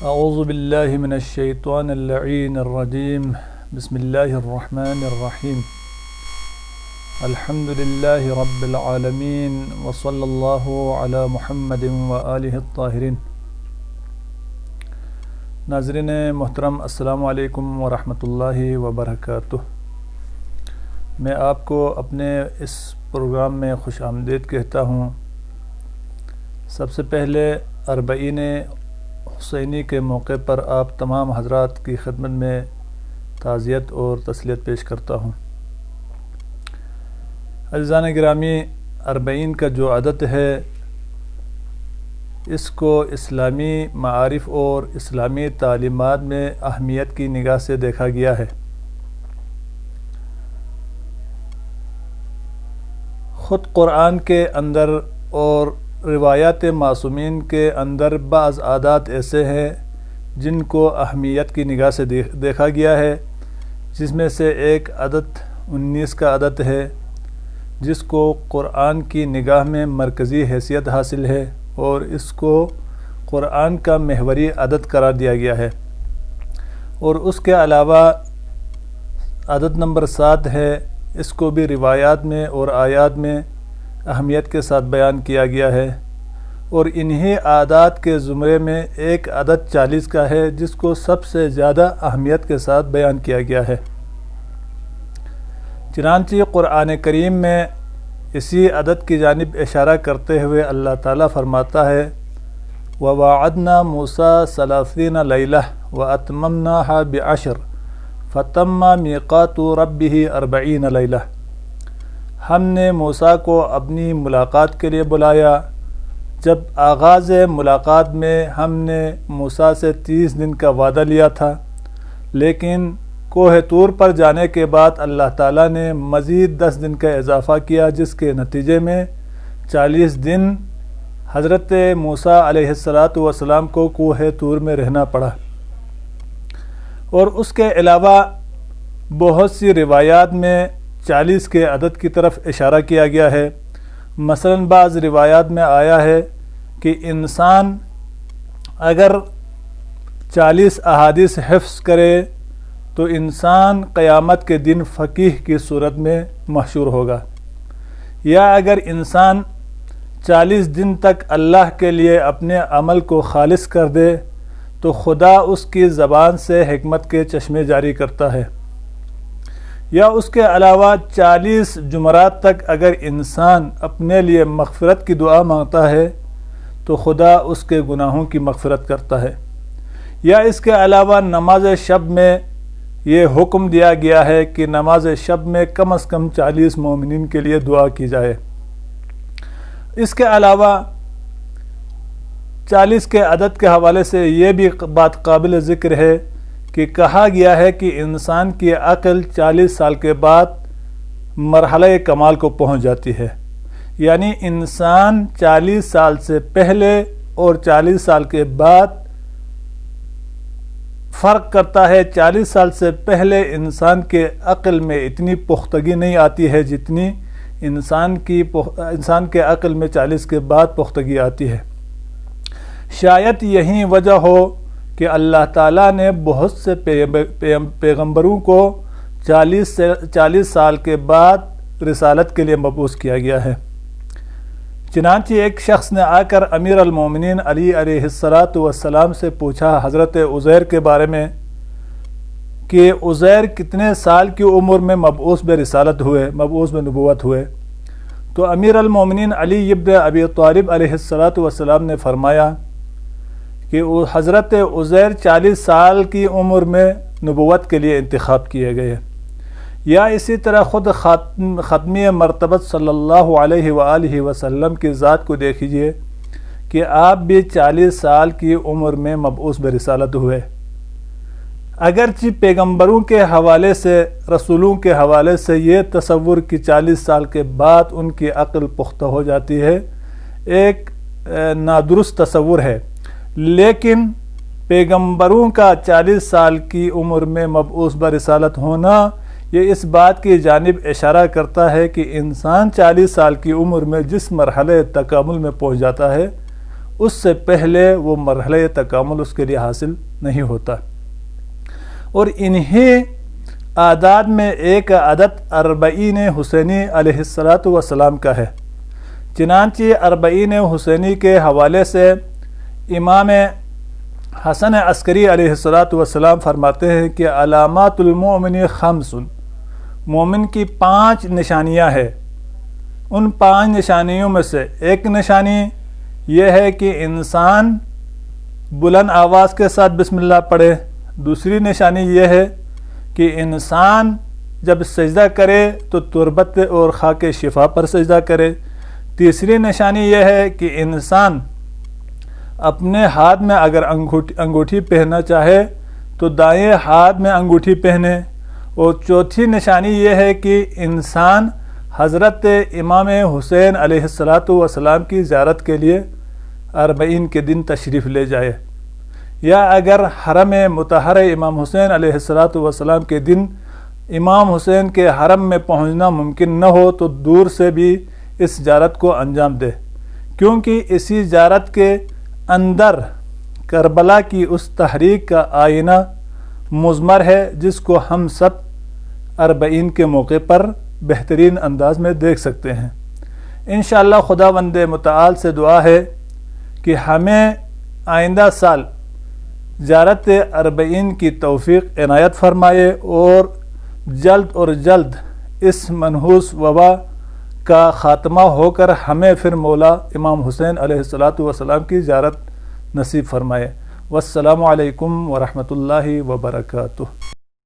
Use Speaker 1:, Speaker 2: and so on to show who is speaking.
Speaker 1: اعوذ باللہ من الشیطان اللعین الرجیم بسم اللہ الرحمن الرحیم الحمد للہ رب العالمین وصلی اللہ علی محمد وآلہ الطاہرین۔ ناظرین محترم، السلام علیکم ورحمۃ اللہ وبرکاتہ۔ میں آپ کو اپنے اس پروگرام میں خوش آمدید کہتا ہوں۔ سب سے پہلے اربعین حسینی کے موقع پر آپ تمام حضرات کی خدمت میں تعزیت اور تسلیت پیش کرتا ہوں۔ عزیزان گرامی، اربعین کا جو عدد ہے اس کو اسلامی معارف اور اسلامی تعلیمات میں اہمیت کی نگاہ سے دیکھا گیا ہے۔ خود قرآن کے اندر اور روایات معصومین کے اندر بعض عادات ایسے ہیں جن کو اہمیت کی نگاہ سے دیکھا گیا ہے، جس میں سے ایک عدد 19 کا عدد ہے جس کو قرآن کی نگاہ میں مرکزی حیثیت حاصل ہے اور اس کو قرآن کا محوری عدد قرار دیا گیا ہے۔ اور اس کے علاوہ عدد نمبر 7 ہے، اس کو بھی روایات میں اور آیات میں اہمیت کے ساتھ بیان کیا گیا ہے۔ اور انہی عادات کے زمرے میں ایک عدد 40 کا ہے جس کو سب سے زیادہ اہمیت کے ساتھ بیان کیا گیا ہے۔ چنانچہ قرآن کریم میں اسی عدد کی جانب اشارہ کرتے ہوئے اللہ تعالیٰ فرماتا ہے وَوَعَدْنَا مُوسَىٰ 30 لَيْلَةً وَأَتْمَمْنَاهَا بِعَشْرٍ فَتَمَّ مِيقَاتُ رَبِّهِ 40 لَيْلَةً۔ ہم نے موسیٰ کو اپنی ملاقات کے لیے بلایا۔ جب آغاز ملاقات میں ہم نے موسیٰ سے 30 دن کا وعدہ لیا تھا، لیکن کوہ طور پر جانے کے بعد اللہ تعالیٰ نے مزید 10 دن کا اضافہ کیا، جس کے نتیجے میں 40 دن حضرت موسیٰ علیہ السلام کو کوہ طور میں رہنا پڑا۔ اور اس کے علاوہ بہت سی روایات میں 40 کے عدد کی طرف اشارہ کیا گیا ہے۔ مثلاً بعض روایات میں آیا ہے کہ انسان اگر 40 احادیث حفظ کرے تو انسان قیامت کے دن فقیہ کی صورت میں محشور ہوگا، یا اگر انسان 40 دن تک اللہ کے لیے اپنے عمل کو خالص کر دے تو خدا اس کی زبان سے حکمت کے چشمے جاری کرتا ہے، یا اس کے علاوہ 40 جمعرات تک اگر انسان اپنے لیے مغفرت کی دعا مانگتا ہے تو خدا اس کے گناہوں کی مغفرت کرتا ہے، یا اس کے علاوہ نماز شب میں یہ حکم دیا گیا ہے کہ نماز شب میں کم از کم 40 مومنین کے لیے دعا کی جائے۔ اس کے علاوہ 40 کے عدد کے حوالے سے یہ بھی بات قابل ذکر ہے کہ کہا گیا ہے کہ انسان کی عقل 40 سال کے بعد مرحلہ کمال کو پہنچ جاتی ہے، یعنی انسان 40 سال سے پہلے اور 40 سال کے بعد فرق کرتا ہے۔ 40 سال سے پہلے انسان کے عقل میں اتنی پختگی نہیں آتی ہے جتنی انسان کے عقل میں 40 کے بعد پختگی آتی ہے۔ شاید یہی وجہ ہو کہ اللہ تعالیٰ نے بہت سے پیغمبروں کو 40 سال کے بعد رسالت کے لیے مبعوث کیا گیا ہے۔ چنانچہ ایک شخص نے آ کر امیر المومنین علی علیہ السلام سے پوچھا حضرت عزیر کے بارے میں کہ عزیر کتنے سال کی عمر میں مبعوث بنبوت ہوئے؟ تو امیر المومنین علی ابن ابی طالب علیہ السلام نے فرمایا کہ حضرت عزیر 40 سال کی عمر میں نبوت کے لیے انتخاب کیے گئے۔ یا اسی طرح خود ختمی مرتبت صلی اللہ علیہ وآلہ وسلم کی ذات کو دیکھیے کہ آپ بھی 40 سال کی عمر میں مبعوث برسالت ہوئے۔ اگرچہ پیغمبروں کے حوالے سے، رسولوں کے حوالے سے یہ تصور کہ 40 سال کے بعد ان کی عقل پختہ ہو جاتی ہے ایک نادرست تصور ہے، لیکن پیغمبروں کا 40 سال کی عمر میں مبعوث برسالت ہونا یہ اس بات کی جانب اشارہ کرتا ہے کہ انسان 40 سال کی عمر میں جس مرحلے تکامل میں پہنچ جاتا ہے اس سے پہلے وہ مرحلہ تکامل اس کے لیے حاصل نہیں ہوتا۔ اور انہی اعداد میں ایک عدد اربعین حسینی علیہ السلام کا ہے۔ چنانچہ اربعین حسینی کے حوالے سے امام حسن عسکری علیہ السلام فرماتے ہیں کہ علامات المؤمن خمس، مومن کی 5 نشانیاں ہیں۔ ان 5 نشانیوں میں سے ایک نشانی یہ ہے کہ انسان بلند آواز کے ساتھ بسم اللہ پڑھے۔ دوسری نشانی یہ ہے کہ انسان جب سجدہ کرے تو تربت اور خاک شفا پر سجدہ کرے۔ تیسری نشانی یہ ہے کہ انسان اپنے ہاتھ میں اگر انگوٹھی پہننا چاہے تو دائیں ہاتھ میں انگوٹھی پہنے۔ اور چوتھی نشانی یہ ہے کہ انسان حضرت امام حسین علیہ السلام کی زیارت کے لیے 40 کے دن تشریف لے جائے، یا اگر حرم مطہر امام حسین علیہ السلام کے دن امام حسین کے حرم میں پہنچنا ممکن نہ ہو تو دور سے بھی اس زیارت کو انجام دے، کیونکہ اسی زیارت کے اندر کربلا کی اس تحریک کا آئینہ مضمر ہے جس کو ہم سب 40 کے موقع پر بہترین انداز میں دیکھ سکتے ہیں۔ انشاءاللہ خداوند متعال سے دعا ہے کہ ہمیں آئندہ سال زیارت 40 کی توفیق عنایت فرمائے اور جلد اس منحوس وبا کا خاتمہ ہو کر ہمیں پھر مولا امام حسین علیہ السلام کی زیارت نصیب فرمائے۔ والسلام علیکم ورحمۃ اللہ وبرکاتہ۔